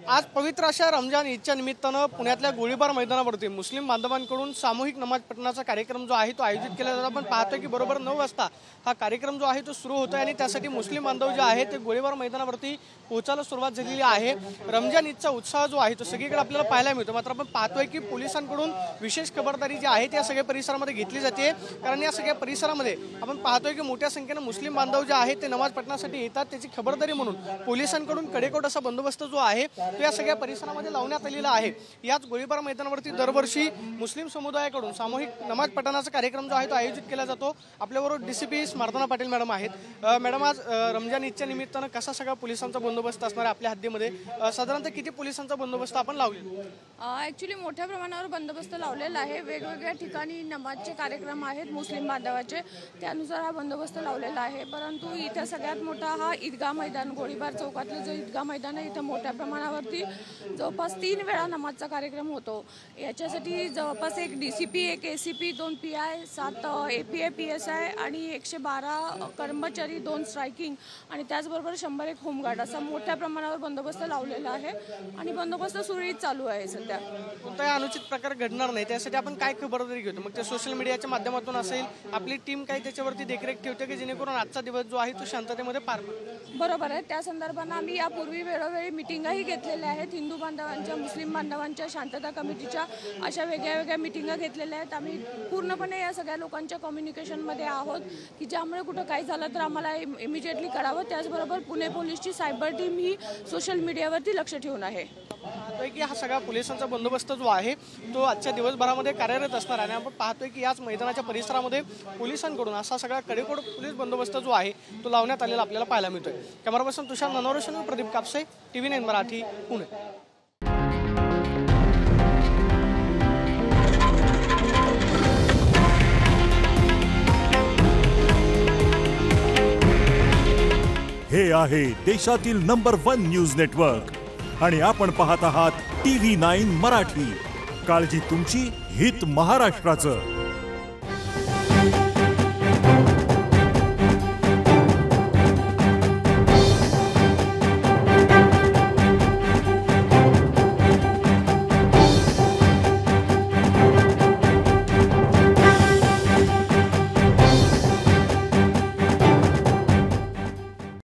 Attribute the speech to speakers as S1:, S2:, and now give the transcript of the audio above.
S1: आज पवित्र अशा रमजान ईदच्या निमित्तानं पुण्यातल्या गोळीबार मैदानावरती मुस्लिम बांधवांकडून सामूहिक नमाज पठणाचा कार्यक्रम जो आहे तो आयोजित केला जातो। आपण पाहतोय की बरोबर 9 वाजता हा कार्यक्रम जो आहे तो सुरू होतोय आणि त्यासाठी मुस्लिम बांधव जे आहेत ते गोळीबार मैदानावरती पोहोचायला सुरुवात झालेली आहे। रमजान ईदचा उत्साह जो आहे तो सगळीकडे आपल्याला पाहायला मिळतो। मात्र आपण पाहतोय की पोलिसांकडून विशेष खबरदारी जी आहे त्या सगळ्या परिसरामध्ये घेतली जाते, कारण या सगळ्या परिसरामध्ये आपण पाहतोय की मोठ्या संख्येने मुस्लिम बांधव जे आहेत ते नमाज पठणासाठी येतात। त्याची खबरदारी म्हणून पोलिसांकडून कडेकोट असा बंदोबस्त जो आहे तो या सगळ्या परिसरामध्ये लावण्यात आलेला आहे। याच गोळीबार मैदानावरती दरवर्षी मुस्लिम समुदायाकडून सामूहिक नमाज पठणाचा कार्यक्रम जो आहे तो आयोजित केला जातो। आपल्याबरोबर डीसीपी स्मरणा पाटील मॅडम आहेत। मॅडम, आज रमजान ईदच्या निमित्तानं कसा सगळा पोलिसांचा बंदोबस्त असणार आहे आपल्या हद्दीमध्ये? साधारणतः किती पोलिसांचा बंदोबस्त आपण लावले?
S2: ॲक्च्युली मोठ्या प्रमाणावर बंदोबस्त लावलेला आहे। वेगवेगळ्या ठिकाणी नमाजचे कार्यक्रम आहेत मुस्लिम बांधवाचे, त्यानुसार हा बंदोबस्त लावलेला आहे। परंतु इथे सगळ्यात मोठा हा ईदगाह मैदान, गोळीबार चौकातलं जो ईदगाह मैदान आहे, इथं मोठ्या प्रमाणावरती जवळपास 3 वेळा नमाजचा कार्यक्रम होतो। याच्यासाठी जवळपास एक डीसीपी, एक एसीपी, 2 पीआय, 7 एपीआय पीएसआय आणि 112 कर्मचारी, 2 स्ट्रायकिंग आणि त्याचबरोबर 101 होमगार्ड असा मोठ्या प्रमाणावर बंदोबस्त लावलेला आहे आणि बंदोबस्त सुरळीत चालू आहे सध्या।
S1: कोणताही अनुचित प्रकार घडणार नाही त्यासाठी आपण काय खबरदारी घेतो? मग ते सोशल मीडियाच्या माध्यमातून असेल, आपली टीम काही त्याच्यावरती देखरेख ठेवते की जेणेकरून आजचा दिवस जो आहे तो शांततेमध्ये पार पडेल?
S2: बरोबर आहे। त्या संदर्भानं आम्ही यापूर्वी वेळोवेळी मिटिंगाही घेतलेल्या आहेत। हिंदू बांधवांच्या, मुस्लिम बांधवांच्या, शांतता कमिटीच्या अशा वेगळ्या वेगळ्या मिटिंगा घेतलेल्या आहेत। आम्ही पूर्णपणे या सगळ्या लोकांच्या कम्युनिकेशनमध्ये आहोत की ज्यामुळे कुठं काही झालं तर आम्हाला इमिजिएटली कळावं। त्याचबरोबर पुणे पोलीसची सायबर टीम ही सोशल मीडियावरती लक्ष ठेवून आहे।
S1: पाहतोय की हा सगळा पोलिसांचा बंदोबस्त जो आहे तो आजच्या दिवसभरामध्ये कार्यरत असणार आणि आपण पाहतोय की याच मैदानाच्या परिसरामध्ये पोलिसांकडून असा सगळा कडेकोट पोलीस बंदोबस्त जो आहे तो लावण्यात आलेला आपल्याला पाहायला मिळतोय। कॅमेरा पर्सन तुषार ननवरेशन, प्रदीप कापसे, TV9 मराठी, पुणे।
S3: हे आहे देशातील नंबर 1 न्यूज नेटवर्क आणि आपण पाहत आहात TV9 मराठी। काळजी तुमची, हित महाराष्ट्राचं।